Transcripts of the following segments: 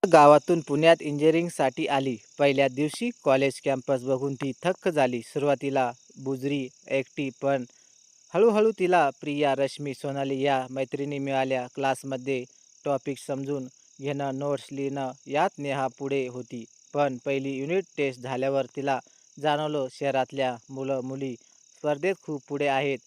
गावातून पुण्यात इंजिनिअरिंगसाठी आली. पहिल्या दिवशी कॉलेज कॅम्पस बघून ती थक्क झाली. सुरुवातीला बुजरी, एकटी, पण हळूहळू तिला प्रिया, रश्मी, सोनाली या मैत्रिणी मिळाल्या. क्लासमध्ये टॉपिक समजून घेणं, नोट्स लिहिणं यात नेहा पुढे होती. पण पहिली युनिट टेस्ट झाल्यावर तिला जाणवलं शहरातल्या मुलं मुली स्पर्धेत खूप पुढे आहेत.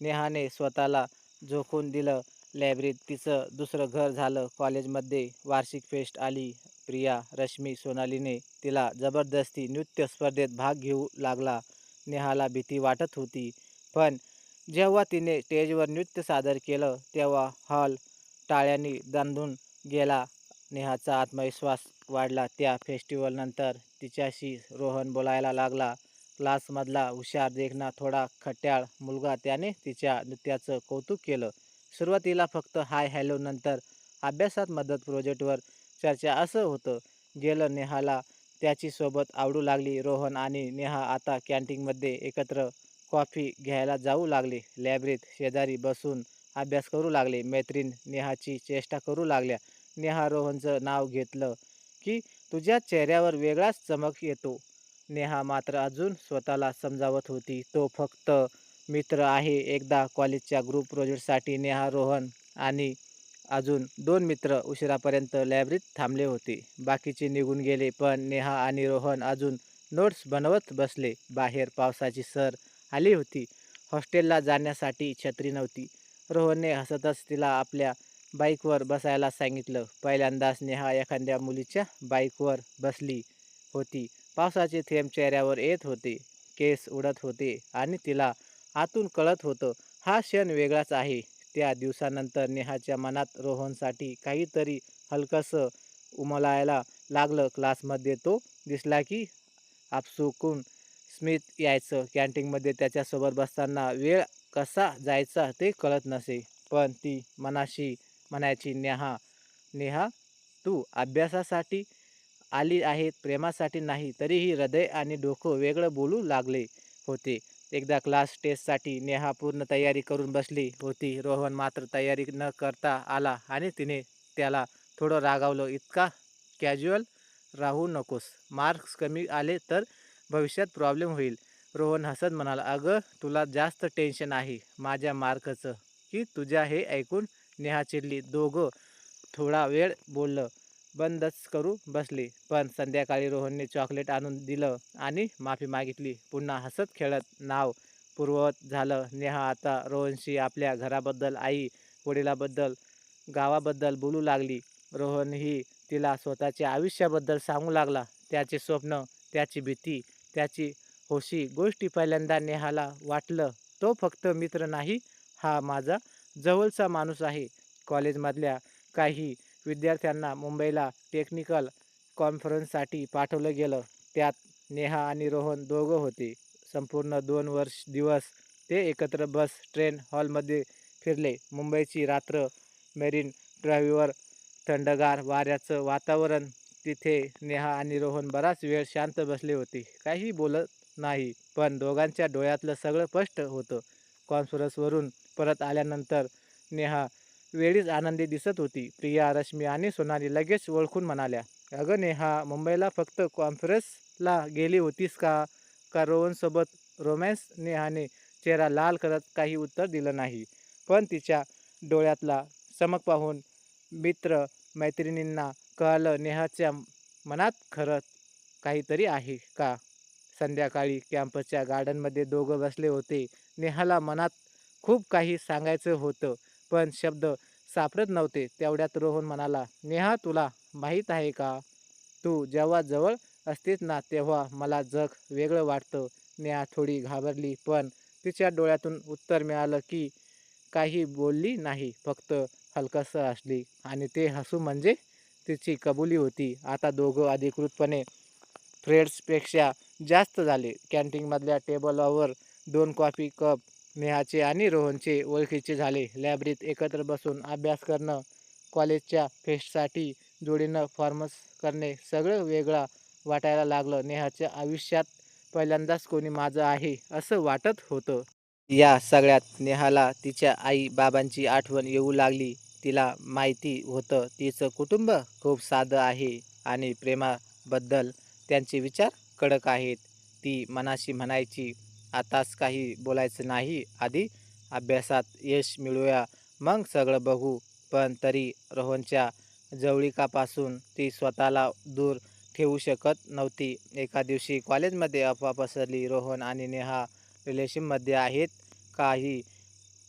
नेहाने स्वतःला झोकून दिलं. लायब्ररीत तिचं दुसरं घर झालं. कॉलेजमध्ये वार्षिक फेस्ट आली. प्रिया, रश्मी, सोनालीने तिला जबरदस्ती नृत्य स्पर्धेत भाग घेऊ लागला. नेहाला भीती वाटत होती, पण जेव्हा तिने स्टेजवर नृत्य सादर केलं तेव्हा हॉल टाळ्यांनी दांडून गेला. नेहाचा आत्मविश्वास वाढला. त्या फेस्टिवलनंतर तिच्याशी रोहन बोलायला लागला. क्लासमधला हुशार, देखणा, थोडा खट्याळ मुलगा. त्याने तिच्या नृत्याचं कौतुक केलं. सुरुवातीला फक्त हाय हॅलो, नंतर अभ्यासात मदत, प्रोजेक्टवर चर्चा असं होतं गेलं. नेहाला त्याची सोबत आवडू लागली. रोहन आणि नेहा आता कॅन्टीनमध्ये एकत्र कॉफी घ्यायला जाऊ लागले. लायब्ररीत शेजारी बसून अभ्यास करू लागले. मैत्रीण नेहाची चेष्टा करू लागल्या. नेहा रोहनचं नाव घेतलं की तुझ्या चेहऱ्यावर वेगळाच चमक येतो. नेहा मात्र अजून स्वतःला समजावत होती, तो फक्त मित्र आहे. एकदा कॉलेजच्या ग्रुप प्रोजेक्टसाठी नेहा, रोहन आणि अजून 2 मित्र उशिरापर्यंत लायब्ररीत थांबले होते. बाकीचे निघून गेले, पण नेहा आणि रोहन अजून नोट्स बनवत बसले. बाहेर पावसाची सर आली होती. हॉस्टेलला जाण्यासाठी छत्री नव्हती. रोहनने हसतच तिला आपल्या बाईकवर बसायला सांगितलं. पहिल्यांदाच नेहा एखाद्या मुलीच्या बाईकवर बसली होती. पावसाचे थेंब चेहऱ्यावर येत होते, केस उडत होते आणि तिला आतून कळत होतं, हा क्षण वेगळाच आहे. त्या दिवसानंतर नेहाच्या मनात रोहनसाठी काहीतरी हलकंसं उमलायला लागलं. क्लासमध्ये तो दिसला की आपसूकून स्मित यायचं. कॅन्टीनमध्ये त्याच्यासोबत बसताना वेळ कसा जायचा ते कळत नसे. पण ती मनाशी म्हणायची, नेहा, नेहा, तू अभ्यासासाठी आली आहे, प्रेमासाठी नाही. तरीही हृदय आणि डोकं वेगळं बोलू लागले होते. एकदा क्लास टेस्टसाठी नेहा पूर्ण तयारी करून बसली होती. रोहन मात्र तयारी न करता आला आणि तिने त्याला थोडं रागावलं, इतका कॅज्युअल राहू नकोस. मार्क्स कमी आले तर भविष्यात प्रॉब्लेम होईल. रोहन हसत म्हणाला, अगं तुला जास्त टेन्शन आहे माझ्या मार्कचं की तुझ्या? हे ऐकून नेहा चिडली. दोघं थोडा वेळ बोललं बंदच करू बसले. पण संध्याकाळी रोहनने चॉकलेट आणून दिलं आणि माफी मागितली. पुन्हा हसत खेळत नाव पूर्ववत झालं. नेहा आता रोहनशी आपल्या घराबद्दल, आई वडिलाबद्दल, गावाबद्दल बोलू लागली. रोहनही तिला स्वतःच्या आयुष्याबद्दल सांगू लागला. त्याचे स्वप्न, त्याची भीती, त्याची हौशी गोष्टी. पहिल्यांदा नेहाला वाटलं, तो फक्त मित्र नाही, हा माझा जवळचा माणूस आहे. कॉलेजमधल्या काही विद्यार्थ्यांना मुंबईला टेक्निकल कॉन्फरन्ससाठी पाठवलं गेलं. त्यात नेहा आणि रोहन दोघं होते. संपूर्ण 2 दिवस ते एकत्र बस, ट्रेन, हॉलमध्ये फिरले. मुंबईची रात्र, मेरीन ड्राईव्हवर थंडगार वाऱ्याचं वातावरण. तिथे नेहा आणि रोहन बराच वेळ शांत बसले होते. काही बोलत नाही, पण दोघांच्या डोळ्यातलं सगळं स्पष्ट होतं. कॉन्फरन्सवरून परत आल्यानंतर नेहा वेळीच आनंदी दिसत होती. प्रिया, रश्मी आणि सोनाली लगेच ओळखून म्हणाल्या, अगं नेहा, मुंबईला फक्त कॉन्फरन्सला गेली होतीस का? का रोहनसोबत रोमॅन्स? नेहाने चेहरा लाल करत काही उत्तर दिलं नाही. पण तिच्या डोळ्यातला चमक पाहून मित्र मैत्रिणींना कळलं, नेहाच्या मनात खरंच काहीतरी आहे का? संध्याकाळी कॅम्पसच्या गार्डनमध्ये दोघं बसले होते. नेहाला मनात खूप काही सांगायचं होतं, पण शब्द सापडत नव्हते. तेवढ्यात रोहन म्हणाला, नेहा, तुला माहीत आहे का, तू जेव्हा जवळ असतेस ना तेव्हा मला जग वेगळं वाटतं. नेहा थोडी घाबरली, पण तिच्या डोळ्यातून उत्तर मिळालं की काही बोलली नाही, फक्त हलकंसं हसली. आणि ते हसू म्हणजे तिची कबुली होती. आता दोघं अधिकृतपणे फ्रेंड्सपेक्षा जास्त झाले. कॅन्टीनमधल्या टेबलवर 2 कॉफी कप नेहाचे आणि रोहनचे ओळखीचे झाले. लायब्ररीत एकत्र बसून अभ्यास करणं, कॉलेजच्या फेस्टसाठी जोडीनं फॉर्मस करणे, सगळं वेगळं वाटायला लागलं. नेहाच्या आयुष्यात पहिल्यांदाच कोणी माझं आहे असं वाटत होतं. या सगळ्यात नेहाला तिच्या आई बाबांची आठवण येऊ लागली. तिला माहिती होतं तिचं कुटुंब खूप साधं आहे आणि प्रेमाबद्दल त्यांचे विचार कडक आहेत. ती मनाशी म्हणायची, आताच काही बोलायचं नाही, आधी अभ्यासात यश मिळवूया, मग सगळं बघू. पण तरी रोहनच्या जवळीकापासून ती स्वतःला दूर ठेवू शकत नव्हती. एका दिवशी कॉलेजमध्ये अफवा पसरली, रोहन आणि नेहा रिलेशनमध्ये आहेत. काही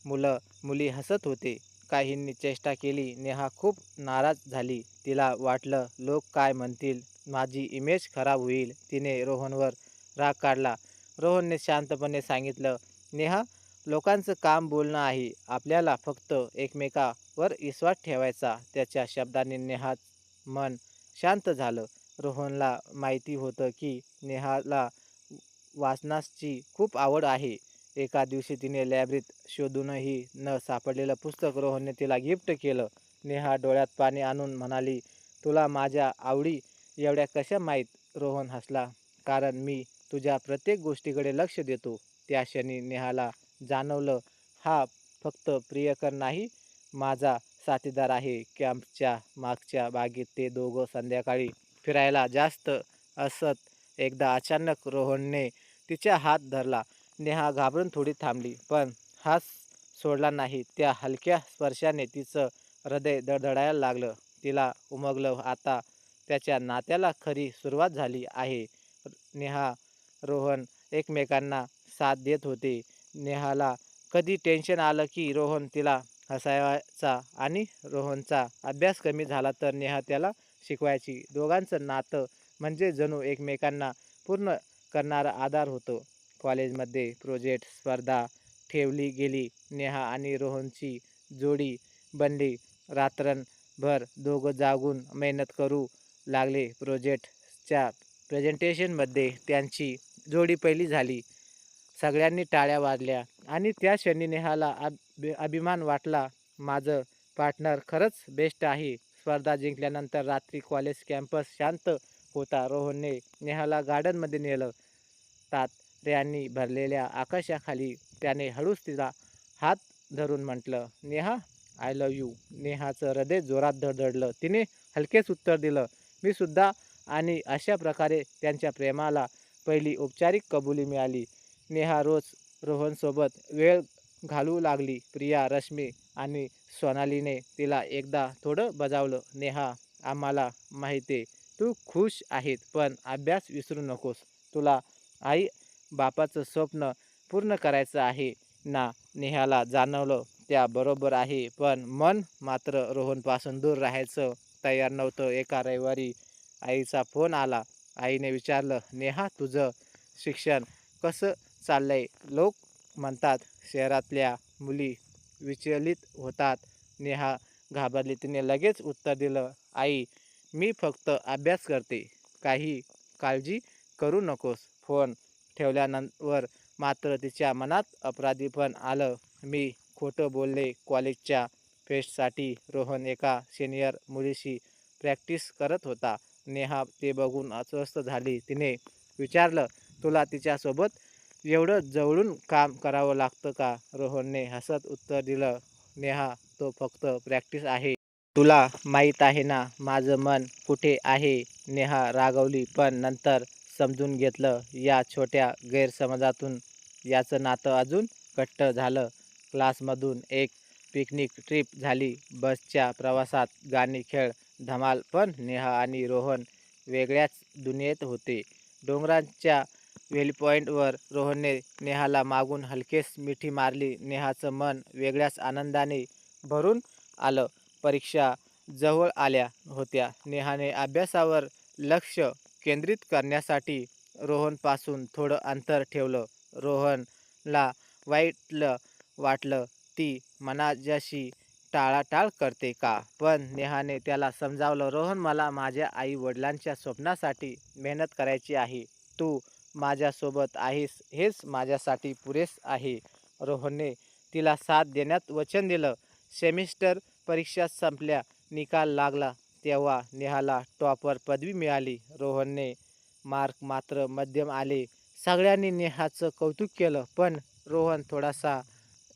मुली हसत होते, काहींनी चेष्टा केली. नेहा खूप नाराज झाली. तिला वाटलं, लोक काय म्हणतील, माझी इमेज खराब होईल. तिने रोहनवर राग काढला. रोहनने शांतपणे सांगितलं, नेहा, लोकांचं काम बोलणं आहे, आपल्याला फक्त एकमेकावर विश्वास ठेवायचा. त्याच्या शब्दांनी नेहाचं मन शांत झालं. रोहनला माहिती होतं की नेहाला वाचनाची खूप आवड आहे. एका दिवशी तिने लायब्ररीत शोधूनही न सापडलेलं पुस्तक रोहनने तिला गिफ्ट केलं. नेहा डोळ्यात पाणी आणून म्हणाली, तुला माझ्या आवडी एवढ्या कशा माहीत? रोहन हसला, कारण मी तुझ्या प्रत्येक गोष्टीकडे लक्ष देतो. त्या क्षणी नेहाला जाणवलं, हा फक्त प्रियकर नाही, माझा साथीदार आहे. कॅम्पच्या मागच्या बागेत ते दोघं संध्याकाळी फिरायला जास्त असत. एकदा अचानक रोहनने तिचा हात धरला. नेहा घाबरून थोडी थांबली, पण हात सोडला नाही. त्या हलक्या स्पर्शाने तिचं हृदय धडधडायला लागलं. तिला उमगलं, आता त्याच्या नात्याला खरी सुरुवात झाली आहे. नेहा रोहन एकमेकांना साथ देत होते. नेहाला कधी टेन्शन आलं की रोहन तिला हसायचा आणि रोहनचा अभ्यास कमी झाला तर नेहा त्याला शिकवायची. दोघांचं नातं म्हणजे जणू एकमेकांना पूर्ण करणारा आधार होतो. कॉलेजमध्ये प्रोजेक्ट स्पर्धा ठेवली गेली. नेहा आणि रोहनची जोडी बनली. रात्रभर दोघं जागून मेहनत करू लागले. प्रोजेक्टच्या प्रेझेंटेशनमध्ये त्यांची जोडी पहिली झाली. सगळ्यांनी टाळ्या वाजल्या आणि त्या क्षणी नेहाला अभिमान वाटला, माझं पार्टनर खरंच बेस्ट आहे. स्पर्धा जिंकल्यानंतर रात्री कॉलेज कॅम्पस शांत होता. रोहनने नेहाला गार्डनमध्ये नेलं. ताऱ्यांनी भरलेल्या आकाशाखाली त्याने हळूच तिला हात धरून म्हटलं, नेहा, आय लव्ह यू. नेहाचं हृदय जोरात धडधडलं. तिने हलकेच उत्तर दिलं, मी सुद्धा. आणि अशा प्रकारे त्यांच्या प्रेमाला पहिली औपचारिक कबुली मिळाली. नेहा रोज रोहनसोबत वेळ घालवू लागली. प्रिया, रश्मी आणि सोनालीने तिला एकदा थोडं बजावलं, नेहा, आम्हाला माहिती तू खुश आहेत, पण अभ्यास विसरू नकोस. तुला आई बापाचं स्वप्न पूर्ण करायचं आहे ना? नेहाला जाणवलं, त्या बरोबर आहे, पण मन मात्र रोहनपासून दूर राहायचं तयार नव्हतं. एका रविवारी आईचा फोन आला. आईने विचारलं, नेहा, तुझं शिक्षण कसं चाललंय? लोक म्हणतात शहरातल्या मुली विचलित होतात. नेहा घाबरली. तिने लगेच उत्तर दिलं, आई, मी फक्त अभ्यास करते, काही काळजी करू नकोस. फोन ठेवल्यानंतर मात्र तिच्या मनात अपराधीपण आलं. मी खोटं बोलले. कॉलेजच्या फेस्टसाठी रोहन एका सिनियर मुलीशी प्रॅक्टिस करत होता. नेहा ते बघून अस्वस्थ झाली. तिने विचारलं, तुला तिच्यासोबत एवढं जवळून काम करावं लागतं का? रोहनने हसत उत्तर दिलं, नेहा, तो फक्त प्रॅक्टिस आहे. तुला माहीत आहे ना माझं मन कुठे आहे? नेहा रागावली, पण नंतर समजून घेतलं. या छोट्या गैरसमजातून याचं नातं अजून घट्ट झालं. क्लासमधून एक पिकनिक ट्रिप झाली. बसच्या प्रवासात गाणी, खेळ, धमाल. पण नेहा आणि रोहन वेगळ्याच दुनियेत होते. डोंगराच्या व्ह्यूपॉईंटवर रोहनने नेहाला मागून हलकेच मिठी मारली. नेहाचं मन वेगळ्याच आनंदाने भरून आलं. परीक्षा जवळ आल्या होत्या. नेहाने अभ्यासावर लक्ष केंद्रित करण्यासाठी रोहनपासून थोडं अंतर ठेवलं. रोहनला वाटलं, ती माझ्याशी टाळाटाळ करते का? पण नेहाने त्याला समजावलं, रोहन, मला माझ्या आई वडिलांच्या स्वप्नासाठी मेहनत करायची आहे. तू माझ्यासोबत आहेस हेच माझ्यासाठी पुरेस आहे. रोहनने तिला साथ देण्यात वचन दिलं. सेमिस्टर परीक्षा संपल्या. निकाल लागला तेव्हा नेहाला टॉपर पदवी मिळाली. रोहनने मार्क मात्र मध्यम आले. सगळ्यांनी नेहाचं कौतुक केलं, पण रोहन थोडासा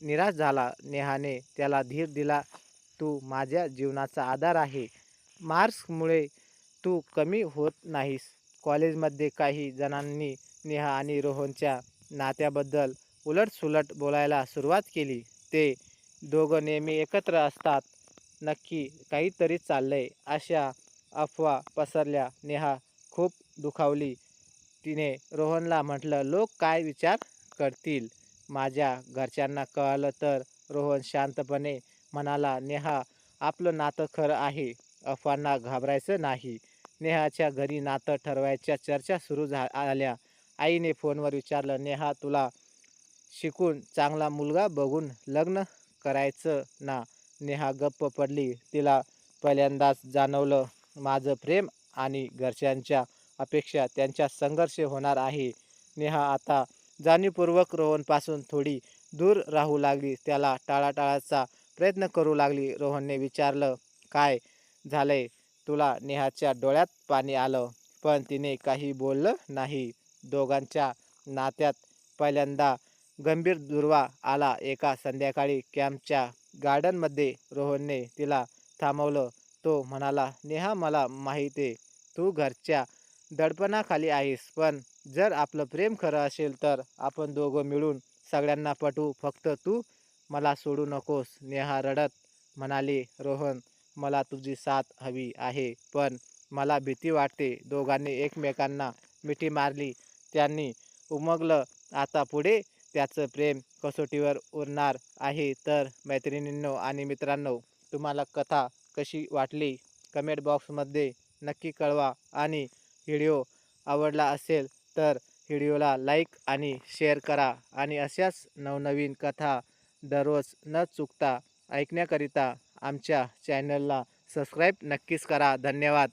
निराश झाला. नेहाने त्याला धीर दिला, तू माझ्या जीवनाचा आधार आहे. मार्क्समुळे तू कमी होत नाहीस. कॉलेजमध्ये काही जणांनी नेहा आणि रोहनच्या नात्याबद्दल उलटसुलट बोलायला सुरुवात केली. ते दोघं नेहमी एकत्र असतात. नक्की काहीतरी चाललंय अशा अफवा पसरल्या. नेहा खूप दुखावली. तिने रोहनला म्हटलं, लोक काय विचार करतील? माझ्या घरच्यांना कळलं तर? रोहन शांतपणे म्हणाला, नेहा आपलं नातं खरं आहे. अफवांना घाबरायचं नाही. नेहाच्या घरी नातं ठरवायच्या चर्चा सुरू आल्या. आईने फोनवर विचारलं, नेहा तुला शिकून चांगला मुलगा बघून लग्न करायचं ना? नेहा गप्प पडली. तिला पहिल्यांदाच जाणवलं माझं प्रेम आणि घरच्यांच्या अपेक्षा त्यांच्यात संघर्ष होणार आहे. नेहा आता जाणीवपूर्वक रोहनपासून थोडी दूर राहू लागली. त्याला टाळाटाळाचा प्रयत्न करू लागली. रोहनने विचारलं, काय झालंय तुला? नेहाच्या डोळ्यात पाणी आलं, पण तिने काही बोललं नाही. दोघांच्या नात्यात पहिल्यांदा गंभीर दुरावा आला एका संध्याकाळी कॅम्पच्या गार्डनमध्ये. रोहनने तिला थांबवलं. तो म्हणाला, नेहा मला माहीत आहे तू घरच्या दडपणाखाली आहेस, पण जर आपलं प्रेम खरं असेल तर आपण दोघं मिळून सगळ्यांना पटवू. फक्त तू मला सोडू नकोस. नेहा रडत म्हणाली, रोहन मला तुझी साथ हवी आहे, पण मला भीती वाटते. दोघांनी एकमेकांना मिठी मारली. त्यांनी उमगलं. आता पुढे त्याचं प्रेम कसोटीवर उरणार आहे. तर मैत्रिणींनो आणि मित्रांनो, तुम्हाला कथा कशी वाटली कमेंट बॉक्समध्ये नक्की कळवा. आणि व्हिडिओ आवडला असेल तर व्हिडिओला लाईक आणि शेअर करा. आणि अशाच नवनवीन कथा दररोज न चुकता ऐकण्याकरिता आमच्या चॅनलला सबस्क्राईब नक्कीच करा. धन्यवाद.